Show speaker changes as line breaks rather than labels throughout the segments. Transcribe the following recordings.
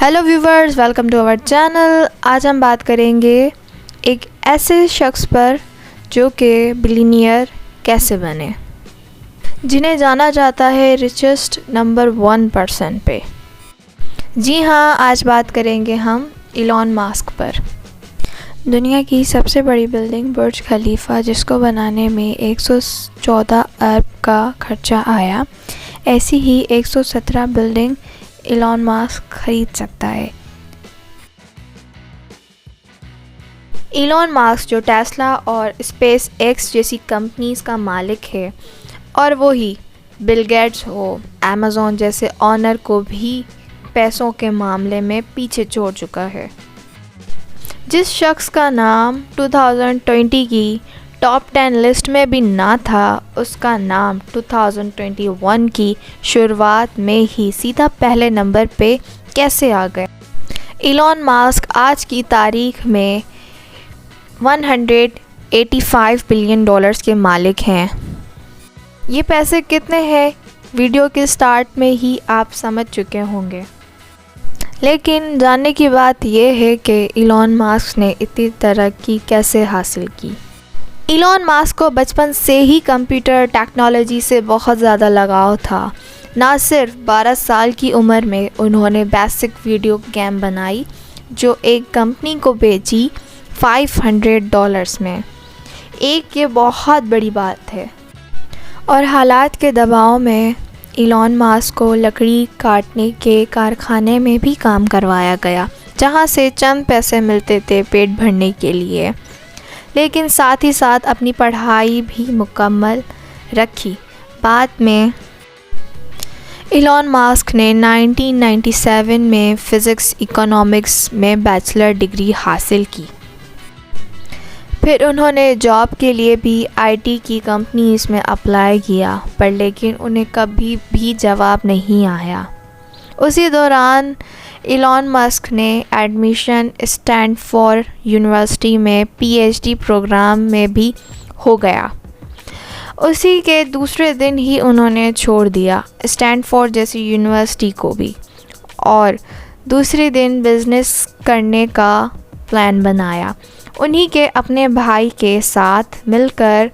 Hello viewers, welcome to our channel. आज हम बात करेंगे एक ऐसे शख्स पर जो कि बिलियनियर कैसे बने, जिन्हें जाना जाता है रिचेस्ट नंबर 1% पे। जी हाँ, आज बात करेंगे हम इलॉन मस्क पर। दुनिया की सबसे बड़ी बिल्डिंग बुर्ज खलीफा, जिसको बनाने में 114 अरब का खर्चा आया, ऐसी ही 117 बिल्डिंग इलॉन मस्क खरीद सकता है। इलॉन मस्क जो टेस्ला और स्पेस एक्स जैसी कंपनीज का मालिक है, और वो ही बिल गेट्स हो, अमेज़ॉन जैसे ऑनर को भी पैसों के मामले में पीछे छोड़ चुका है। जिस शख्स का नाम 2020 की टॉप 10 लिस्ट में भी ना था, उसका नाम 2021 की शुरुआत में ही सीधा पहले नंबर पे कैसे आ गए। इलॉन मस्क आज की तारीख में 185 बिलियन डॉलर्स के मालिक हैं। ये पैसे कितने हैं, वीडियो के स्टार्ट में ही आप समझ चुके होंगे। लेकिन जानने की बात यह है कि इलॉन मस्क ने इतनी तरक्की कैसे हासिल की। इलॉन मस्क को बचपन से ही कंप्यूटर टेक्नोलॉजी से बहुत ज़्यादा लगाव था। ना सिर्फ 12 साल की उम्र में उन्होंने बेसिक वीडियो गेम बनाई, जो एक कंपनी को बेची $500 में। ये बहुत बड़ी बात है। और हालात के दबाव में इलॉन मस्क को लकड़ी काटने के कारखाने में भी काम करवाया गया, जहां से चंद पैसे मिलते थे पेट भरने के लिए। लेकिन साथ ही साथ अपनी पढ़ाई भी मुकम्मल रखी। बाद में इलॉन मस्क ने 1997 में फ़िज़िक्स इकोनॉमिक्स में बैचलर डिग्री हासिल की। फिर उन्होंने जॉब के लिए भी आईटी की कंपनीज़ में अप्लाई किया, पर लेकिन उन्हें कभी भी जवाब नहीं आया। उसी दौरान इलॉन मस्क ने एडमिशन स्टैनफोर्ड यूनिवर्सिटी में पीएचडी प्रोग्राम में भी हो गया। उसी के दूसरे दिन ही उन्होंने छोड़ दिया स्टैनफोर्ड जैसी यूनिवर्सिटी को भी, और दूसरे दिन बिज़नेस करने का प्लान बनाया। उन्हीं के अपने भाई के साथ मिलकर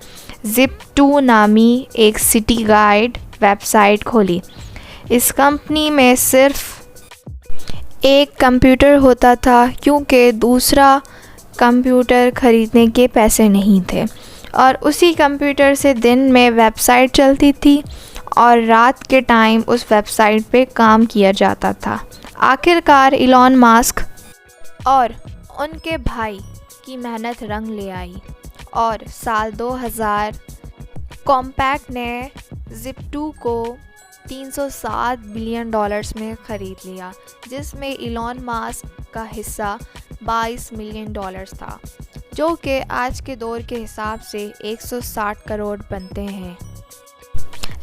Zip2 नामी एक सिटी गाइड वेबसाइट खोली। इस कंपनी में सिर्फ एक कंप्यूटर होता था, क्योंकि दूसरा कंप्यूटर ख़रीदने के पैसे नहीं थे, और उसी कंप्यूटर से दिन में वेबसाइट चलती थी और रात के टाइम उस वेबसाइट पे काम किया जाता था। आखिरकार इलॉन मस्क और उनके भाई की मेहनत रंग ले आई, और साल 2000 कॉम्पैक्ट ने Zip2 को $307 बिलियन में ख़रीद लिया, जिसमें इलॉन मस्क का हिस्सा $22 मिलियन था, जो कि आज के दौर के हिसाब से 160 करोड़ बनते हैं।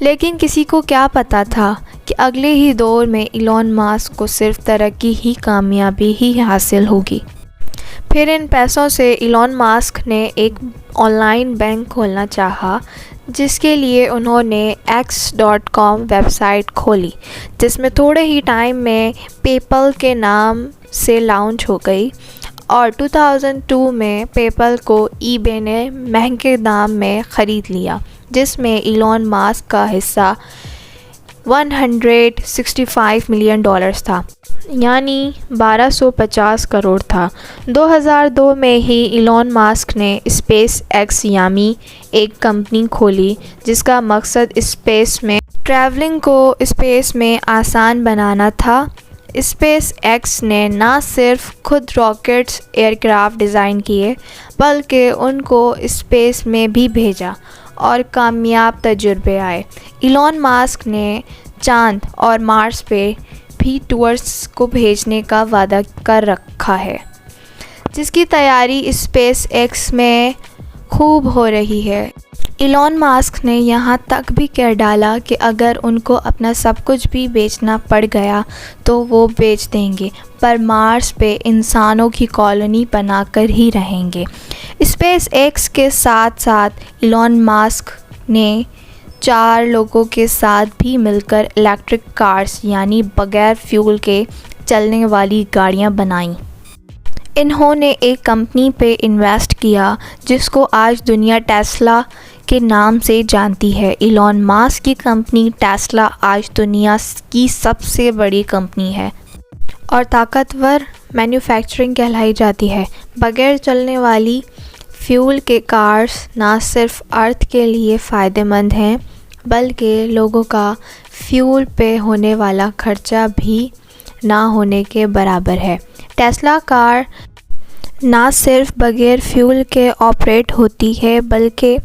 लेकिन किसी को क्या पता था कि अगले ही दौर में इलॉन मस्क को सिर्फ तरक्की ही कामयाबी ही हासिल होगी। फिर इन पैसों से इलॉन मस्क ने एक ऑनलाइन बैंक खोलना चाहा, जिसके लिए उन्होंने X.com वेबसाइट खोली, जिसमें थोड़े ही टाइम में पेपल के नाम से लॉन्च हो गई। और 2002 में पेपल को eBay ने महंगे दाम में ख़रीद लिया, जिसमें इलॉन मस्क का हिस्सा $165 मिलियन था, यानी 1250 करोड़ था। 2002 में ही इलॉन मस्क ने स्पेस एक्स यानी एक कंपनी खोली, जिसका मकसद स्पेस में ट्रैवलिंग को स्पेस में आसान बनाना था। स्पेस एक्स ने ना सिर्फ खुद रॉकेट्स एयरक्राफ्ट डिज़ाइन किए, बल्कि उनको स्पेस में भी भेजा और कामयाब तजुर्बे आए। इलॉन मस्क ने चांद और मार्स पे भी टूर्स को भेजने का वादा कर रखा है, जिसकी तैयारी स्पेस एक्स में खूब हो रही है। इलॉन मस्क ने यहाँ तक भी कह डाला कि अगर उनको अपना सब कुछ भी बेचना पड़ गया तो वो बेच देंगे, पर मार्स पे इंसानों की कॉलोनी बनाकर ही रहेंगे। स्पेस एक्स के साथ साथ इलॉन मस्क ने 4 लोगों के साथ भी मिलकर इलेक्ट्रिक कार्स यानी बगैर फ्यूल के चलने वाली गाड़ियां बनाईं। इन्होंने एक कंपनी पे इन्वेस्ट किया जिसको आज दुनिया टेस्ला के नाम से जानती है। इलॉन मस्क की कंपनी टेस्ला आज दुनिया की सबसे बड़ी कंपनी है और ताकतवर मैन्युफैक्चरिंग कहलाई जाती है। बगैर चलने वाली फ्यूल के कार्स ना सिर्फ अर्थ के लिए फ़ायदेमंद हैं बल्कि लोगों का फ्यूल पे होने वाला खर्चा भी ना होने के बराबर है। टेस्ला कार ना सिर्फ बगैर फ्यूल के ऑपरेट होती है बल्कि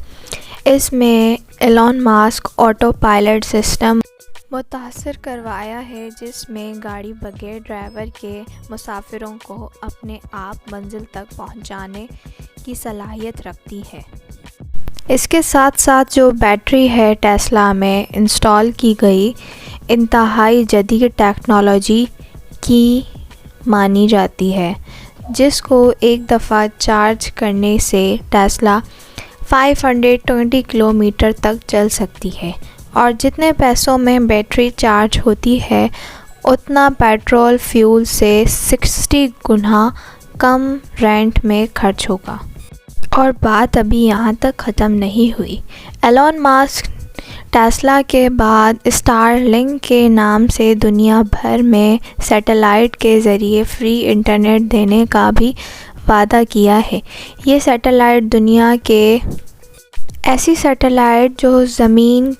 इसमें Elon Musk autopilot system मुतासर करवाया है जिसमें गाड़ी बगैर ड्राइवर के मुसाफिरों को अपने आप मंजिल तक पहुंचाने की सलाहियत रखती है। इसके साथ साथ जो बैटरी है टेस्ला में इंस्टॉल की गई इंतहाई जदीद टेक्नोलॉजी की मानी जाती है जिसको एक दफ़ा चार्ज करने से टेस्ला 520 किलोमीटर तक चल सकती है और जितने पैसों में बैटरी चार्ज होती है उतना पेट्रोल फ्यूल से 60 गुना कम रेंट में खर्च होगा। और बात अभी यहाँ तक ख़त्म नहीं हुई। एलन मस्क टेस्ला के बाद स्टारलिंक के नाम से दुनिया भर में सैटेलाइट के ज़रिए फ्री इंटरनेट देने का भी वादा किया है। ये सैटेलाइट दुनिया के ऐसी सैटेलाइट जो ज़मीन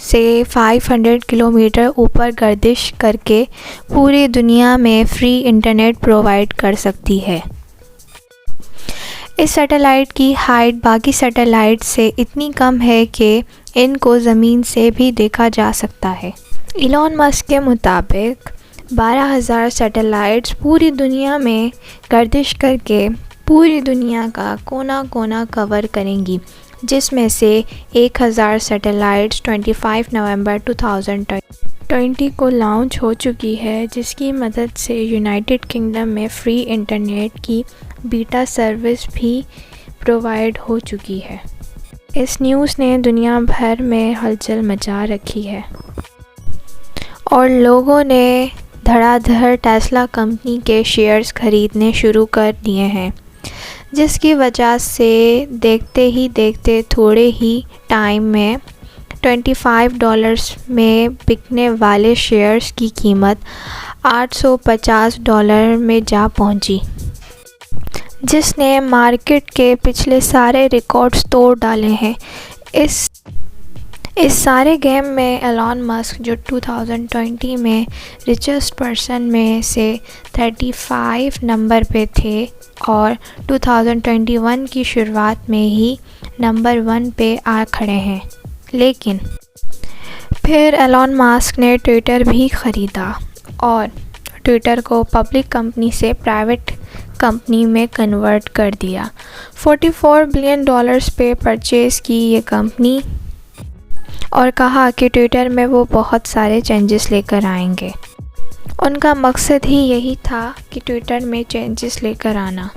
से 500 किलोमीटर ऊपर गर्दिश करके पूरी दुनिया में फ्री इंटरनेट प्रोवाइड कर सकती है। इस सैटेलाइट की हाइट बाकी सैटेलाइट से इतनी कम है कि इनको ज़मीन से भी देखा जा सकता है। इलॉन मस्क के मुताबिक 12,000 सैटेलाइट्स पूरी दुनिया में गर्दिश करके पूरी दुनिया का कोना कोना कवर करेंगी जिसमें से 1,000 सैटेलाइट्स 25 नवंबर 2020 को लॉन्च हो चुकी है जिसकी मदद से यूनाइटेड किंगडम में फ्री इंटरनेट की बीटा सर्विस भी प्रोवाइड हो चुकी है। इस न्यूज़ ने दुनिया भर में हलचल मचा रखी है और लोगों ने धड़ाधड़ टेस्ला कंपनी के शेयर्स खरीदने शुरू कर दिए हैं जिसकी वजह से देखते ही देखते थोड़े ही टाइम में $25 में बिकने वाले शेयर्स की कीमत $850 में जा पहुंची जिसने मार्केट के पिछले सारे रिकॉर्ड्स तोड़ डाले हैं। इस सारे गेम में एलन मस्क जो 2020 में रिचेस्ट पर्सन में से 35 नंबर पे थे और 2021 की शुरुआत में ही नंबर 1 पे आ खड़े हैं। लेकिन फिर एलन मस्क ने ट्विटर भी ख़रीदा और ट्विटर को पब्लिक कंपनी से प्राइवेट कंपनी में कन्वर्ट कर दिया। $44 बिलियन पे परचेज़ की ये कंपनी और कहा कि ट्विटर में वो बहुत सारे चेंजेस लेकर आएंगे। उनका मकसद ही यही था कि ट्विटर में चेंजेस लेकर आना।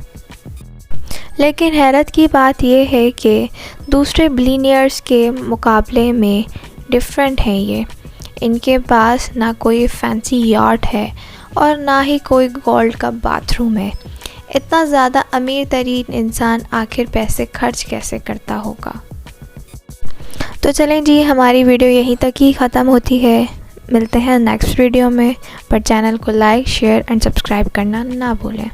लेकिन हैरत की बात यह है कि दूसरे बिलियनियर्स के मुकाबले में डिफरेंट हैं ये। इनके पास ना कोई फैंसी यार्ड है और ना ही कोई गोल्ड का बाथरूम है। इतना ज़्यादा अमीर तरीन इंसान आखिर पैसे खर्च कैसे करता होगा। तो चलें जी, हमारी वीडियो यहीं तक ही ख़त्म होती है। मिलते हैं नेक्स्ट वीडियो में, पर चैनल को लाइक शेयर एंड सब्सक्राइब करना ना भूलें।